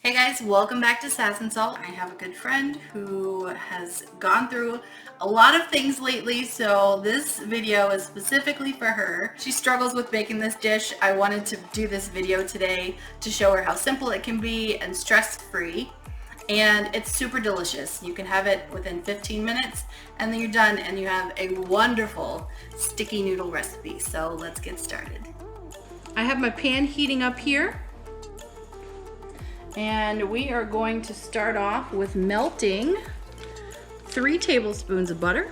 Hey guys, welcome back to Sass and Salt. I have a good friend who has gone through a lot of things lately, so this video is specifically for her. She struggles with making this dish. I wanted to do this video today to show her how simple it can be and stress-free. And it's super delicious. You can have it within 15 minutes and then you're done and you have a wonderful sticky noodle recipe. So let's get started. I have my pan heating up here. And we are going to start off with melting 3 tablespoons of butter.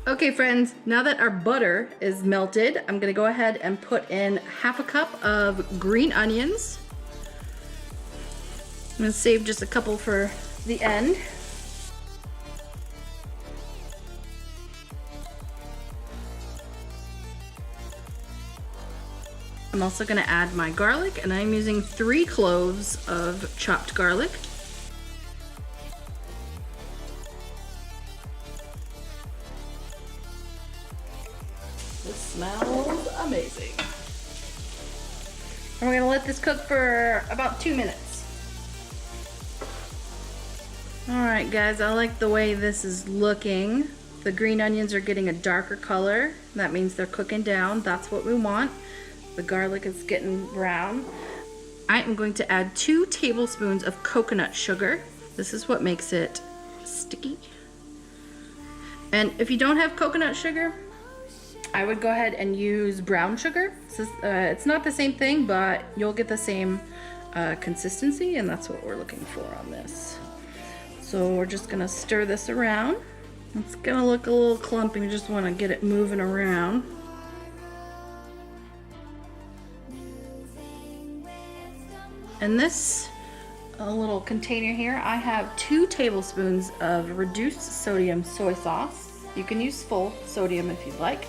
Okay friends, now that our butter is melted, I'm gonna go ahead and put in half a cup of green onions. I'm gonna save just a couple for the end. I'm also going to add my garlic, and I'm using 3 cloves of chopped garlic. This smells amazing. And we're going to let this cook for about 2 minutes. Alright guys, I like the way this is looking. The green onions are getting a darker color. That means they're cooking down. That's what we want. The garlic is getting brown. I am going to add 2 tablespoons of coconut sugar. This is what makes it sticky. And if you don't have coconut sugar, I would go ahead and use brown sugar. It's not the same thing, but you'll get the same consistency, and that's what we're looking for on this. So we're just gonna stir this around. It's gonna look a little clumpy. You just wanna get it moving around. In this little container here, I have 2 tablespoons of reduced sodium soy sauce. You can use full sodium if you'd like.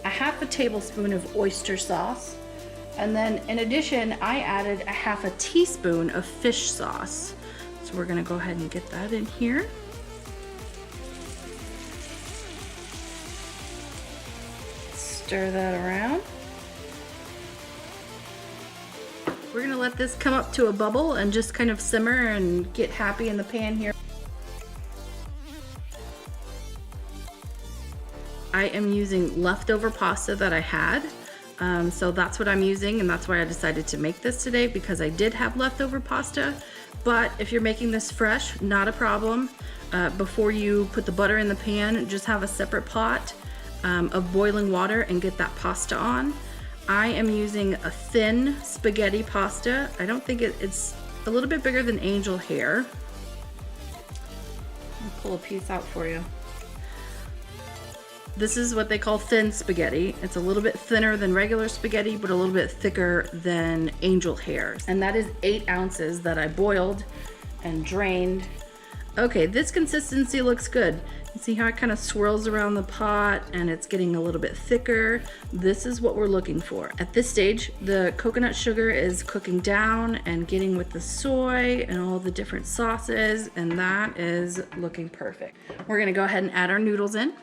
A half a tablespoon of oyster sauce. And then in addition, I added a half a teaspoon of fish sauce. So we're gonna go ahead and get that in here. Stir that around. We're gonna let this come up to a bubble and just kind of simmer and get happy in the pan here. I am using leftover pasta that I had. So that's what I'm using, and that's why I decided to make this today, because I did have leftover pasta. But if you're making this fresh, not a problem. Before you put the butter in the pan, just have a separate pot of boiling water and get that pasta on. I am using a thin spaghetti pasta. I don't think it's a little bit bigger than angel hair. I'll pull a piece out for you. This is what they call thin spaghetti. It's a little bit thinner than regular spaghetti, but a little bit thicker than angel hair. And that is 8 ounces that I boiled and drained. Okay, this consistency looks good. You see how it kind of swirls around the pot and it's getting a little bit thicker. This is what we're looking for. At this stage, the coconut sugar is cooking down and getting with the soy and all the different sauces, and that is looking perfect. We're gonna go ahead and add our noodles in.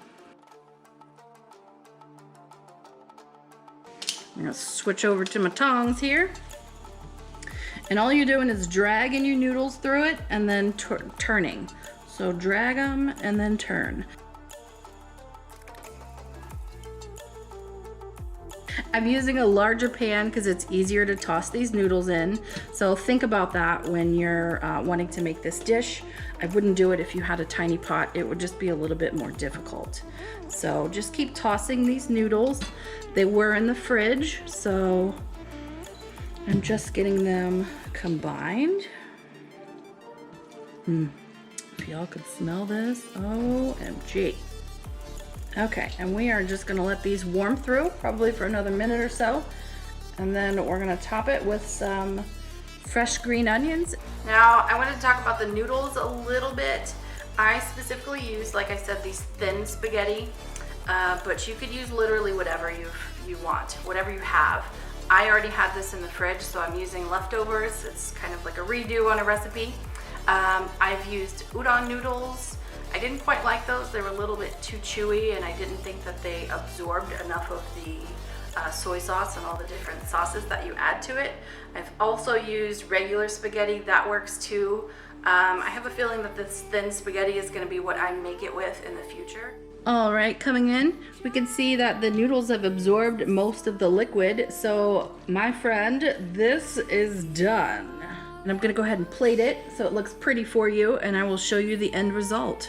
I'm gonna switch over to my tongs here. And all you're doing is dragging your noodles through it and then turning. So drag them and then turn. I'm using a larger pan because it's easier to toss these noodles in. So think about that when you're wanting to make this dish. I wouldn't do it if you had a tiny pot. It would just be a little bit more difficult. So just keep tossing these noodles. They were in the fridge, so I'm just getting them combined. If y'all could smell this, OMG. Okay, and we are just gonna let these warm through, probably for another minute or so. And then we're gonna top it with some fresh green onions. Now, I wanted to talk about the noodles a little bit. I specifically use, like I said, these thin spaghetti, but you could use literally whatever you want, whatever you have. I already had this in the fridge, so I'm using leftovers. It's kind of like a redo on a recipe. I've used udon noodles. I didn't quite like those. They were a little bit too chewy, and I didn't think that they absorbed enough of the soy sauce and all the different sauces that you add to it. I've also used regular spaghetti. That works too. I have a feeling that this thin spaghetti is going to be what I make it with in the future. All right, coming in, we can see that the noodles have absorbed most of the liquid. So my friend, this is done. And I'm gonna go ahead and plate it so it looks pretty for you, and I will show you the end result.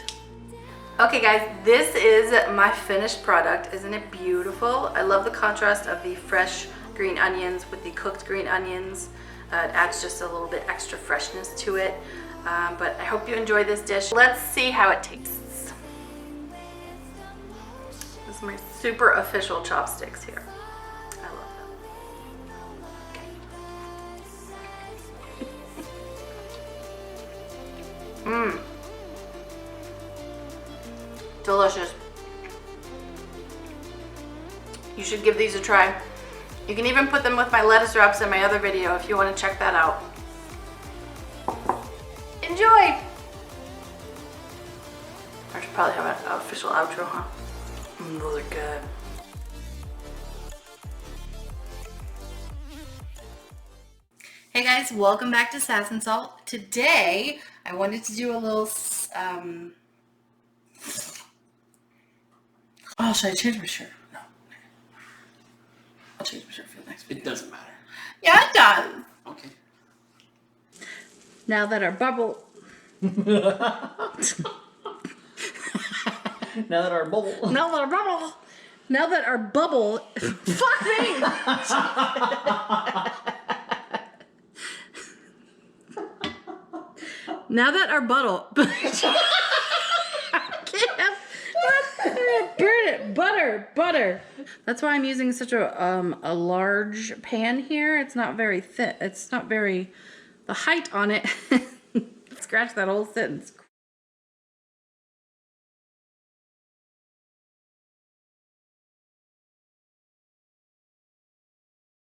Okay guys, this is my finished product. Isn't it beautiful? I love the contrast of the fresh green onions with the cooked green onions. It adds just a little bit extra freshness to it. But I hope you enjoy this dish. Let's see how it tastes. This is my super official chopsticks here. I love them. Mmm. Delicious. You should give these a try. You can even put them with my lettuce wraps in my other video if you want to check that out. Enjoy! I should probably have an official outro, huh? Those are good. Hey guys, welcome back to Sass and Salt. Today, I wanted to do a little, oh, should I change my shirt? No. I'll change my shirt for the next video. It doesn't matter. Yeah, it does. Okay. Now that our bubble... Now that our bubble... Fuck me! Now that our bottle... I can't... Burn it! Butter! That's why I'm using such a large pan here. It's not very thick. It's not very... The height on it... Scratch that whole sentence.